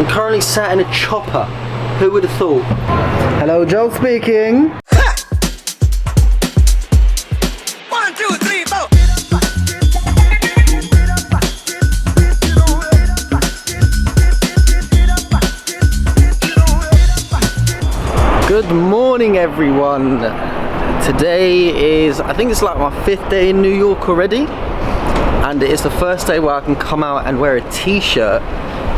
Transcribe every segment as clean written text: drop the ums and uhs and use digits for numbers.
I'm currently sat in a chopper. Who would have thought? Hello, Joe speaking. 1, 2, 3, 4. Good morning, everyone. Today is, I think it's like my 5th day in New York already. And it's the first day where I can come out and wear a t-shirt.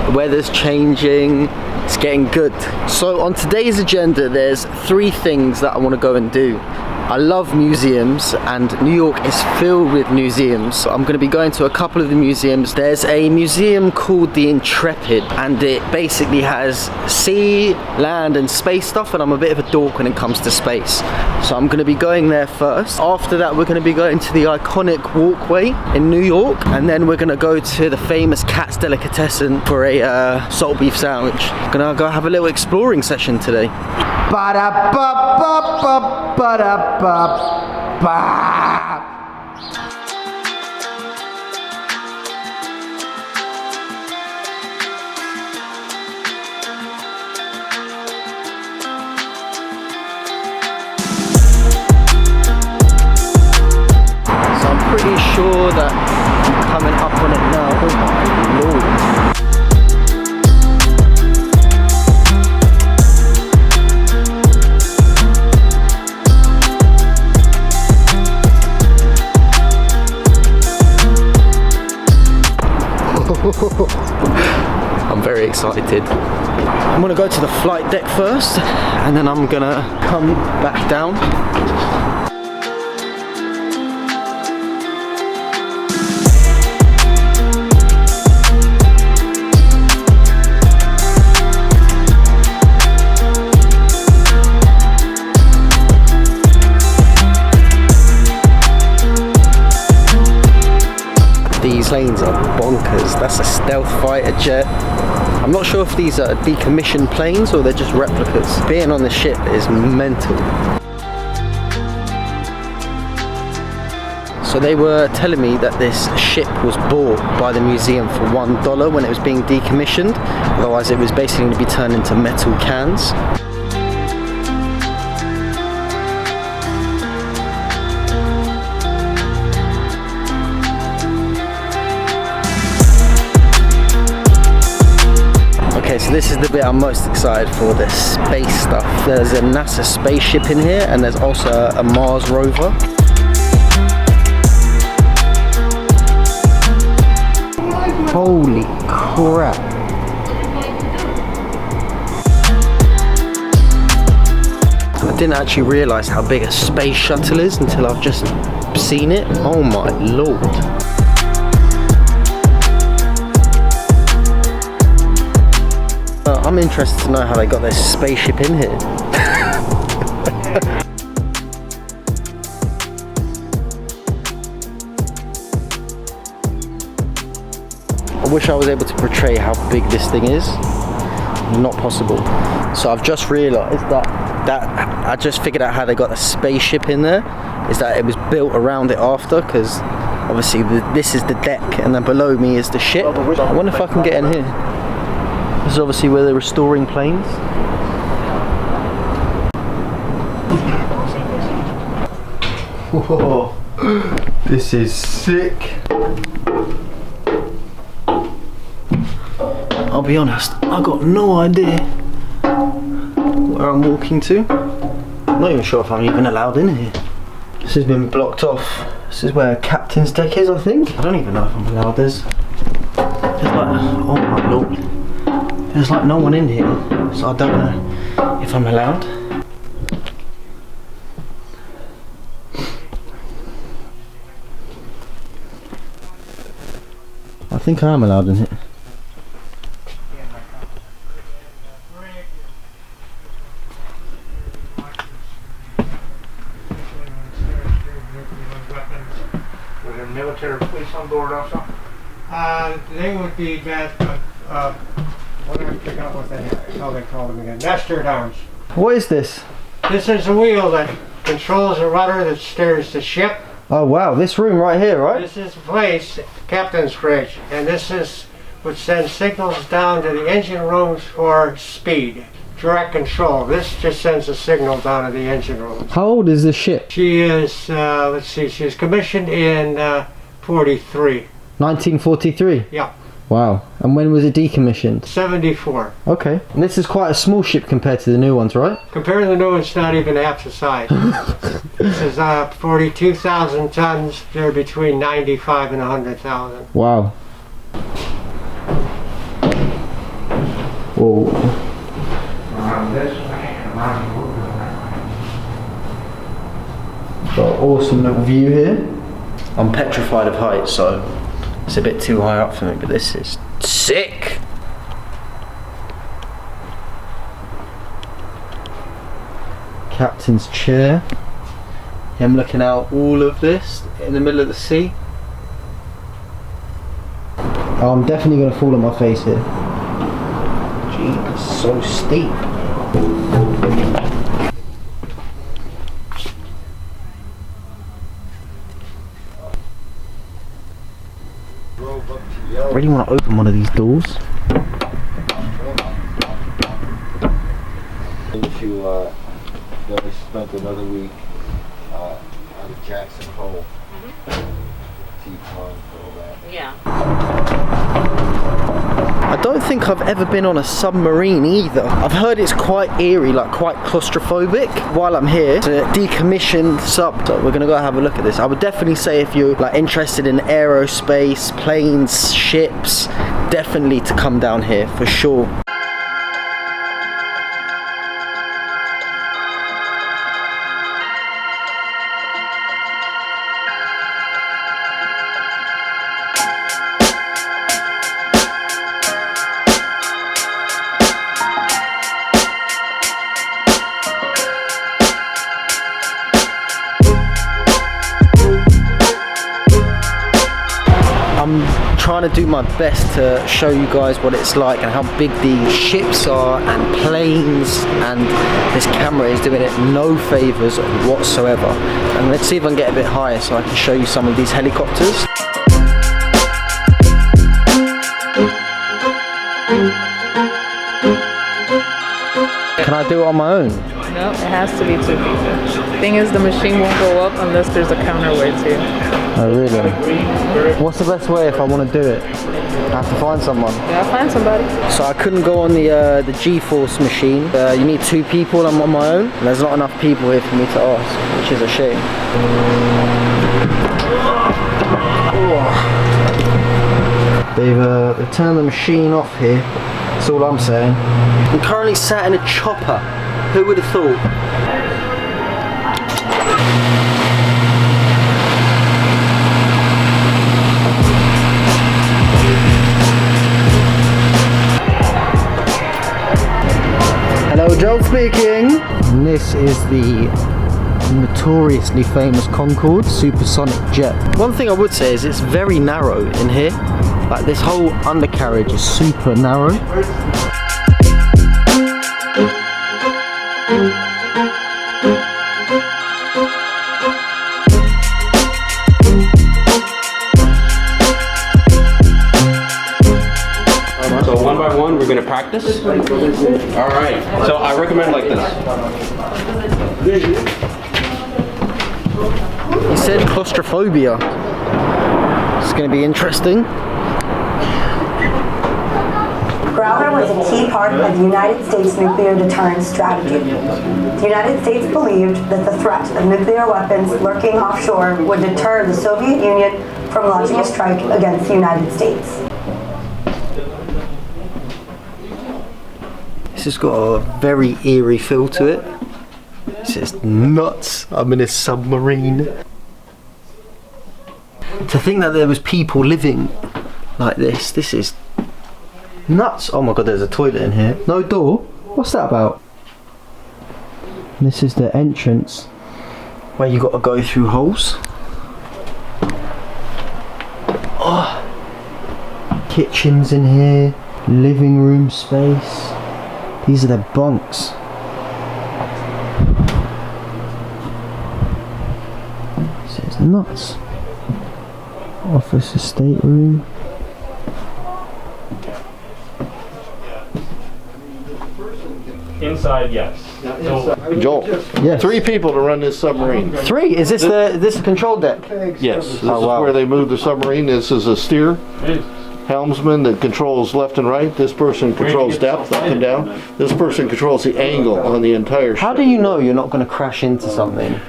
The weather's changing, it's getting good. So on today's agenda, there's 3 things that I want to go and do. I love museums, and New York is filled with museums. So I'm going to be going to a couple of the museums. There's a museum called the Intrepid, and it basically has sea, land and space stuff, and I'm a bit of a dork when it comes to space. So I'm going to be going there first. After that, we're going to be going to the iconic walkway in New York, and then we're going to go to the famous Cat's Delicatessen for a salt beef sandwich. I'm going to go have a little exploring session today. Ba-da-ba-ba-ba, ba-da-ba-ba. So I'm pretty sure that I'm coming up on it now. Oh my lord. I'm very excited. I'm gonna go to the flight deck first, and then I'm gonna come back down. These planes are bonkers. That's a stealth fighter jet. I'm not sure if these are decommissioned planes or they're just replicas. Being on the ship is mental. So they were telling me that this ship was bought by the museum for $1 when it was being decommissioned. Otherwise it was basically going to be turned into metal cans. Okay, so this is the bit I'm most excited for, the space stuff. There's a NASA spaceship in here, and there's also a Mars rover. Holy crap. I didn't actually realise how big a space shuttle is until I've just seen it. Oh my lord. I'm interested to know how they got their spaceship in here. I wish I was able to portray how big this thing is. Not possible. So I've just realised that I just figured out how they got the spaceship in there. Is that it was built around it after, because obviously this is the deck and then below me is the ship. I wonder if I can get in here. This is obviously where they're restoring planes. Whoa, this is sick. I'll be honest, I got no idea where I'm walking to. I'm not even sure if I'm even allowed in here. This has been blocked off. This is where captain's deck is, I think. I don't even know if I'm allowed. There's like, oh my lord. There's like no one in here, so I don't know if I'm allowed. I think I am allowed in here. Were there military police on board also? They would be that, what do I pick up what how they call them again? Master arms. What is this? This is a wheel that controls the rudder that steers the ship. Oh wow, this room right here, right? This is the place, captain's bridge, and this is which sends signals down to the engine rooms for speed. Direct control. This just sends a signal down to the engine rooms. How old is this ship? She is, let's see, she was commissioned in 43. 1943? Yeah. Wow. And when was it decommissioned? 74. Okay. And this is quite a small ship compared to the new ones, right? Compared to the new one, it's not even half the size. This is 42,000 tons. They're between 95 and 100,000. Wow. Whoa. Got an awesome little view here. I'm petrified of heights, so it's a bit too high up for me, but this is sick. Captain's chair. Him looking out all of this in the middle of the sea. Oh, I'm definitely going to fall on my face here. Gee, it's so steep. I really want to open one of these doors. If you then we spent another week out of Jackson Hole. Teton, all that. Yeah. I don't think I've ever been on a submarine either. I've heard it's quite eerie, like quite claustrophobic. While I'm here, it's a decommissioned sub, so we're gonna go have a look at this. I would definitely say if you're like interested in aerospace, planes, ships, definitely to come down here for sure. I'm trying to do my best to show you guys what it's like and how big these ships are and planes, and this camera is doing it no favours whatsoever. And let's see if I can get a bit higher so I can show you some of these helicopters. Can I do it on my own? No, it has to be 2 people. Thing is, the machine won't go up unless there's a counterweight too. Oh really? What's the best way if I want to do it? I have to find someone. Yeah, find somebody. So I couldn't go on the G-force machine. You need 2 people. I'm on my own. And there's not enough people here for me to ask, which is a shame. They've turned the machine off here. That's all I'm saying. I'm currently sat in a chopper. Who would have thought? Hello, Joe speaking. And this is the notoriously famous Concorde supersonic jet. One thing I would say is it's very narrow in here. Like this whole undercarriage is super narrow. So one by one, we're gonna practice. All right. So I recommend like this. He said claustrophobia. It's going to be interesting. Growler was a key part of the United States nuclear deterrence strategy. The United States believed that the threat of nuclear weapons lurking offshore would deter the Soviet Union from launching a strike against the United States. This has got a very eerie feel to it. This is nuts. I'm in a submarine. To think that there was people living like this is nuts. Oh my god, there's a toilet in here. No door? What's that about? This is the entrance where you got to go through holes. Oh. Kitchens in here, living room space. These are the bunks. This is nuts. Office estate room. Inside, yes. Joel, Yes. 3 people to run this submarine. 3? Is this the control deck? Yes, this Oh, is wow. where they move the submarine. This is a steer helmsman that controls left and right. This person controls depth up and down. This person controls the angle on the entire ship. How do you know you're not going to crash into something?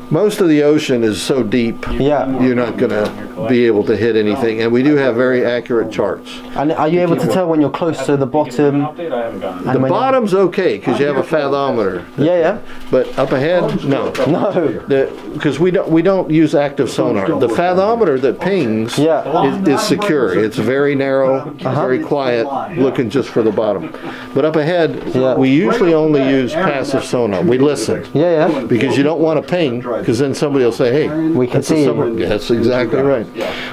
Most of the ocean is so deep, Yeah. you're not going to be able to hit anything. And we do have very accurate charts. And are you able to tell when you're close to the bottom? The bottom's okay because you have a fathometer. Yeah, But up ahead, no. yeah. No. Because we don't use active sonar. The fathometer that pings Yeah. is secure. It's very narrow, very quiet, looking just for the bottom. But up ahead, Yeah. we usually only use passive sonar. We listen Yeah, yeah. because you don't want to ping because then somebody will say, "Hey, We can that's a see submarine." you. That's exactly right.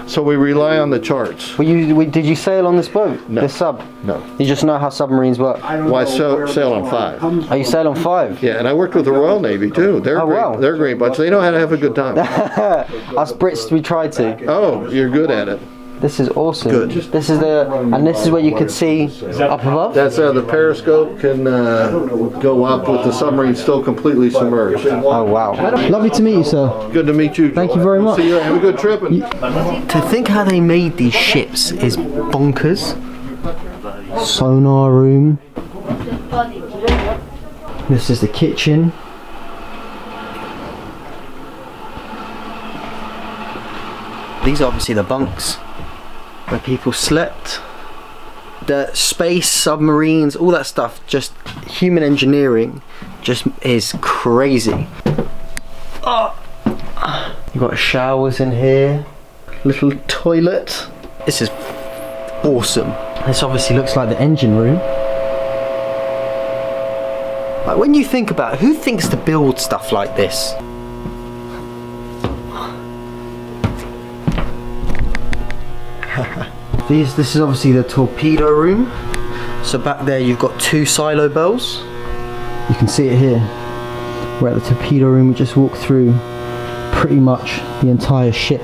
So we rely on the charts. Did you sail on this boat? No. This sub? No. You just know how submarines work? Why sail on 5? Oh, you sail on 5? Yeah, and I worked with the Royal Navy too. They're Oh, great. wow. They're a great bunch. They know how to have a good time. Us Brits, we try to. Oh, you're good at it. This is awesome. Good. This is this is where you could see up above? That's the periscope can go up with the submarine still completely submerged. Oh, wow. Lovely to meet you, sir. Good to meet you. Joel. Thank you very much. See you. Have a good trip. To think how they made these ships is bonkers. Sonar room. This is the kitchen. These are obviously the bunks where people slept. The space, submarines, all that stuff, just human engineering just is crazy. Oh. You've got showers in here, little toilet. This is awesome. This obviously looks like the engine room. Like when you think about it, who thinks to build stuff like this? This is obviously the torpedo room. So back there you've got 2 silo bells. You can see it here. We're at the torpedo room. We just walked through pretty much the entire ship.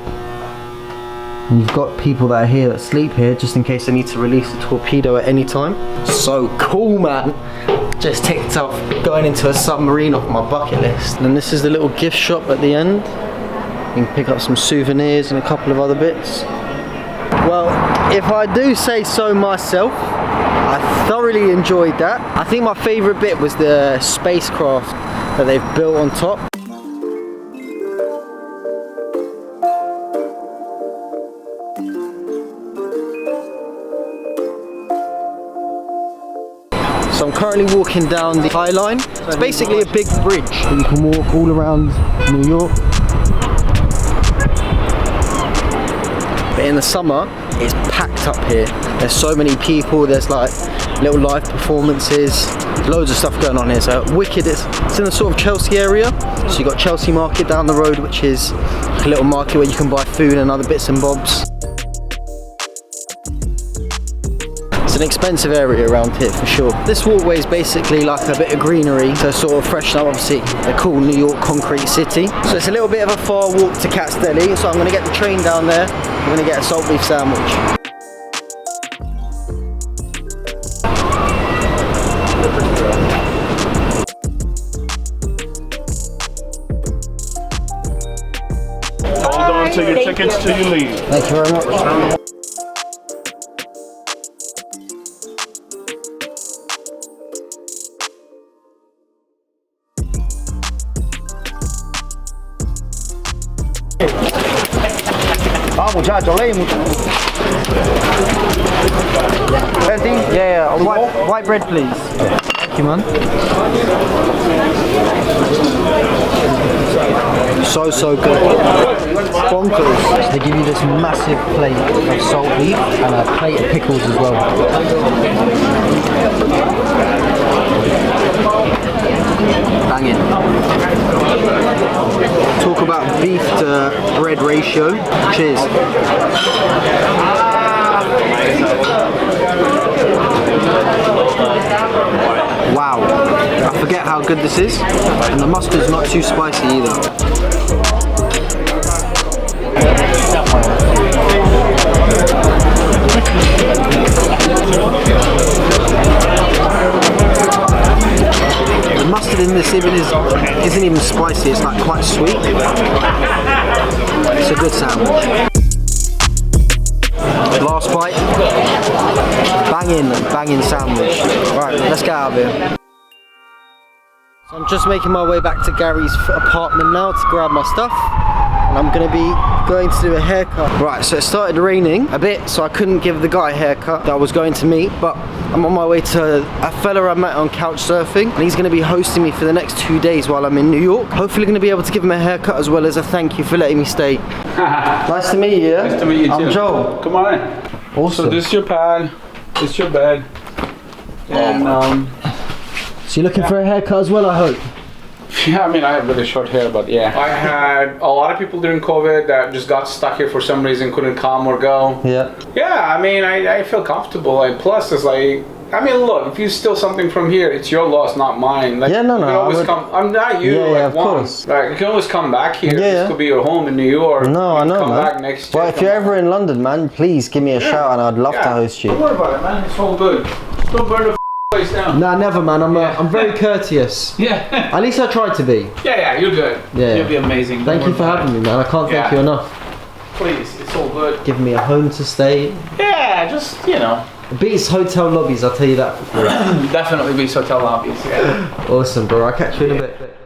And you've got people that are here that sleep here just in case they need to release the torpedo at any time. So cool, man. Just ticked off going into a submarine off my bucket list. And this is the little gift shop at the end. You can pick up some souvenirs and a couple of other bits. Well, if I do say so myself, I thoroughly enjoyed that. I think my favourite bit was the spacecraft that they've built on top. So I'm currently walking down the High Line. It's basically a big bridge that you can walk all around New York. But in the summer, it's packed up here. There's so many people, there's like little live performances, loads of stuff going on here. So wicked, it's in the sort of Chelsea area. So you've got Chelsea Market down the road, which is like a little market where you can buy food and other bits and bobs. It's an expensive area around here for sure. This walkway is basically like a bit of greenery to sort of freshen up obviously the cool New York concrete city. So it's a little bit of a far walk to Deli. So I'm going to get the train down there. I'm going to get a salt beef sandwich. Hold on to your tickets till you leave. Thank you very much. Muchacho, ley, muchacho. Yeah, white bread please. Thank you, man. So good. Bonkers. They give you this massive plate of salt beef and a plate of pickles as well. Banging. Talk about beef to bread ratio. Cheers. Wow, I forget how good this is, and the mustard's not too spicy either. feeling this isn't even spicy. It's like quite sweet. It's a good sandwich. Last bite. Banging sandwich. Right, let's get out of here. So I'm just making my way back to Gary's apartment now to grab my stuff. And I'm going to be going to do a haircut. Right, so it started raining a bit, so I couldn't give the guy a haircut that I was going to meet, but I'm on my way to a fella I met on couch surfing, and he's going to be hosting me for the next 2 days while I'm in New York. Hopefully going to be able to give him a haircut as well as a thank you for letting me stay. Nice to meet you, yeah? Nice to meet you too. I'm Joel. Come on. Awesome. So this is your pad, this is your bed. And so you're looking for a haircut as well, I hope? yeah, I mean, I have really short hair, but yeah. I had a lot of people during COVID that just got stuck here for some reason, couldn't come or go. Yeah. Yeah, I mean, I feel comfortable. And plus, it's like, I mean, look, if you steal something from here, it's your loss, not mine. Like, yeah, no. You can always come. I'm not you. Yeah, like, of course. Like, you can always come back here. Yeah, This could be your home in New York. No, I know, come man. Back next year. Well, if you're ever in London, man, please give me a shout, and I'd love to host you. Don't worry about it, man. It's all good. Just don't burn the place down. Nah, never, man. I'm very courteous. Yeah. At least I tried to be. Yeah, you're good. Yeah. You'll be amazing. Thank you for having me, man. I can't thank you enough. Please, it's all good. Giving me a home to stay. Yeah, just, you know. It beats hotel lobbies, I'll tell you that for free. Definitely beats hotel lobbies, yeah. Awesome, bro. I'll catch you in a bit.